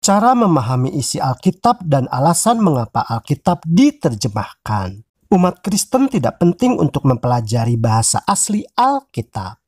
cara memahami isi Alkitab dan alasan mengapa Alkitab diterjemahkan. Umat Kristen tidak penting untuk mempelajari bahasa asli Alkitab.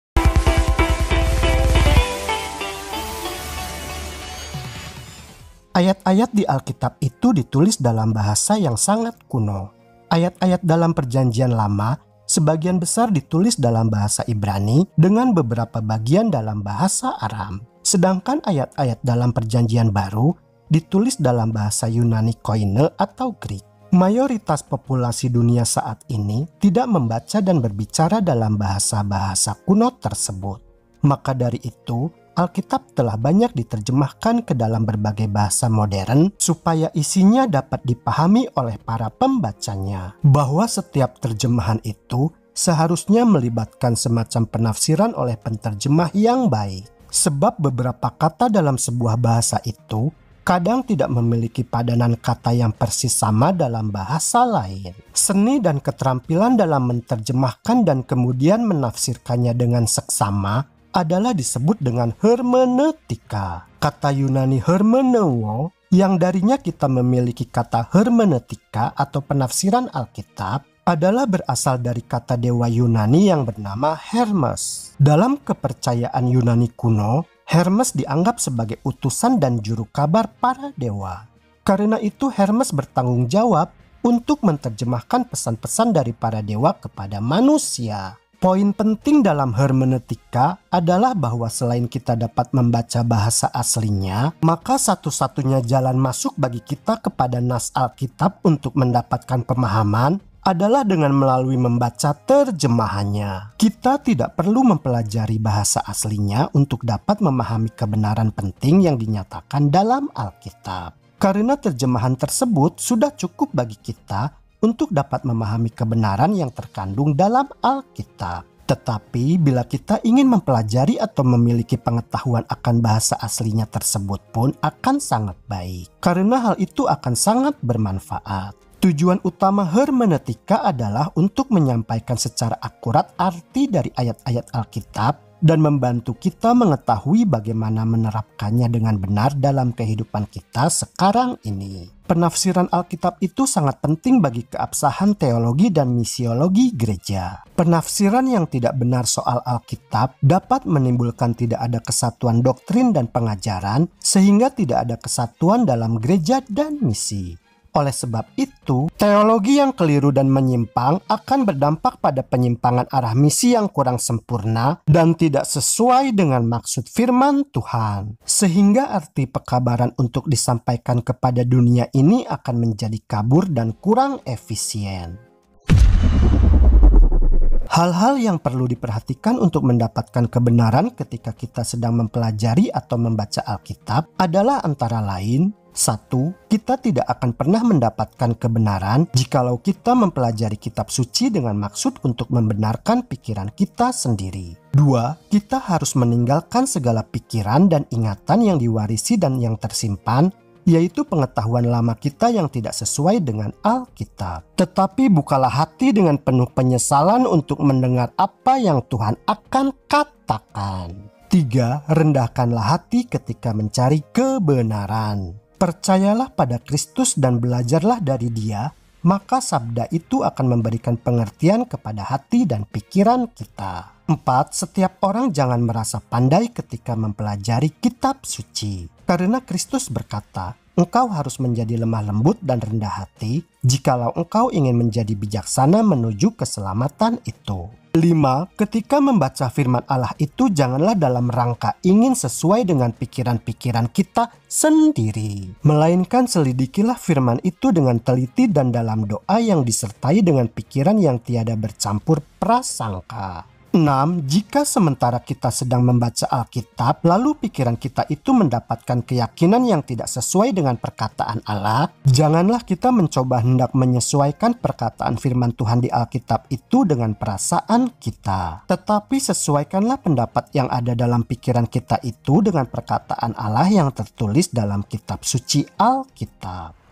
Ayat-ayat di Alkitab itu ditulis dalam bahasa yang sangat kuno. Ayat-ayat dalam Perjanjian Lama sebagian besar ditulis dalam bahasa Ibrani dengan beberapa bagian dalam bahasa Aram. Sedangkan ayat-ayat dalam Perjanjian Baru ditulis dalam bahasa Yunani Koine atau Greek. Mayoritas populasi dunia saat ini tidak membaca dan berbicara dalam bahasa-bahasa kuno tersebut. Maka dari itu, Alkitab telah banyak diterjemahkan ke dalam berbagai bahasa modern supaya isinya dapat dipahami oleh para pembacanya. Bahwa setiap terjemahan itu seharusnya melibatkan semacam penafsiran oleh penterjemah yang baik. Sebab beberapa kata dalam sebuah bahasa itu kadang tidak memiliki padanan kata yang persis sama dalam bahasa lain. Seni dan keterampilan dalam menerjemahkan dan kemudian menafsirkannya dengan seksama adalah disebut dengan hermeneutika. Kata Yunani hermeneuo yang darinya kita memiliki kata hermeneutika atau penafsiran Alkitab adalah berasal dari kata dewa Yunani yang bernama Hermes. Dalam kepercayaan Yunani kuno, Hermes dianggap sebagai utusan dan juru kabar para dewa. Karena itu Hermes bertanggung jawab untuk menerjemahkan pesan-pesan dari para dewa kepada manusia. Poin penting dalam hermeneutika adalah bahwa selain kita dapat membaca bahasa aslinya, maka satu-satunya jalan masuk bagi kita kepada nas Alkitab untuk mendapatkan pemahaman adalah dengan melalui membaca terjemahannya. Kita tidak perlu mempelajari bahasa aslinya untuk dapat memahami kebenaran penting yang dinyatakan dalam Alkitab. Karena terjemahan tersebut sudah cukup bagi kita untuk dapat memahami kebenaran yang terkandung dalam Alkitab. Tetapi bila kita ingin mempelajari atau memiliki pengetahuan akan bahasa aslinya tersebut pun akan sangat baik. Karena hal itu akan sangat bermanfaat. Tujuan utama hermeneutika adalah untuk menyampaikan secara akurat arti dari ayat-ayat Alkitab dan membantu kita mengetahui bagaimana menerapkannya dengan benar dalam kehidupan kita sekarang ini. Penafsiran Alkitab itu sangat penting bagi keabsahan teologi dan misiologi gereja. Penafsiran yang tidak benar soal Alkitab dapat menimbulkan tidak ada kesatuan doktrin dan pengajaran sehingga tidak ada kesatuan dalam gereja dan misi. Oleh sebab itu, teologi yang keliru dan menyimpang akan berdampak pada penyimpangan arah misi yang kurang sempurna dan tidak sesuai dengan maksud firman Tuhan. Sehingga arti pekabaran untuk disampaikan kepada dunia ini akan menjadi kabur dan kurang efisien. Hal-hal yang perlu diperhatikan untuk mendapatkan kebenaran ketika kita sedang mempelajari atau membaca Alkitab adalah antara lain: 1. Kita tidak akan pernah mendapatkan kebenaran jikalau kita mempelajari kitab suci dengan maksud untuk membenarkan pikiran kita sendiri. 2. Kita harus meninggalkan segala pikiran dan ingatan yang diwarisi dan yang tersimpan, yaitu pengetahuan lama kita yang tidak sesuai dengan Alkitab. Tetapi bukalah hati dengan penuh penyesalan untuk mendengar apa yang Tuhan akan katakan. 3. Rendahkanlah hati ketika mencari kebenaran. Percayalah pada Kristus dan belajarlah dari Dia, maka sabda itu akan memberikan pengertian kepada hati dan pikiran kita. 4. Setiap orang jangan merasa pandai ketika mempelajari kitab suci. Karena Kristus berkata, engkau harus menjadi lemah lembut dan rendah hati jikalau engkau ingin menjadi bijaksana menuju keselamatan itu. 5. Ketika membaca firman Allah itu janganlah dalam rangka ingin sesuai dengan pikiran-pikiran kita sendiri. Melainkan selidikilah firman itu dengan teliti dan dalam doa yang disertai dengan pikiran yang tiada bercampur prasangka. 6. Jika sementara kita sedang membaca Alkitab, lalu pikiran kita itu mendapatkan keyakinan yang tidak sesuai dengan perkataan Allah, janganlah kita mencoba hendak menyesuaikan perkataan firman Tuhan di Alkitab itu dengan perasaan kita. Tetapi sesuaikanlah pendapat yang ada dalam pikiran kita itu dengan perkataan Allah yang tertulis dalam kitab suci Alkitab.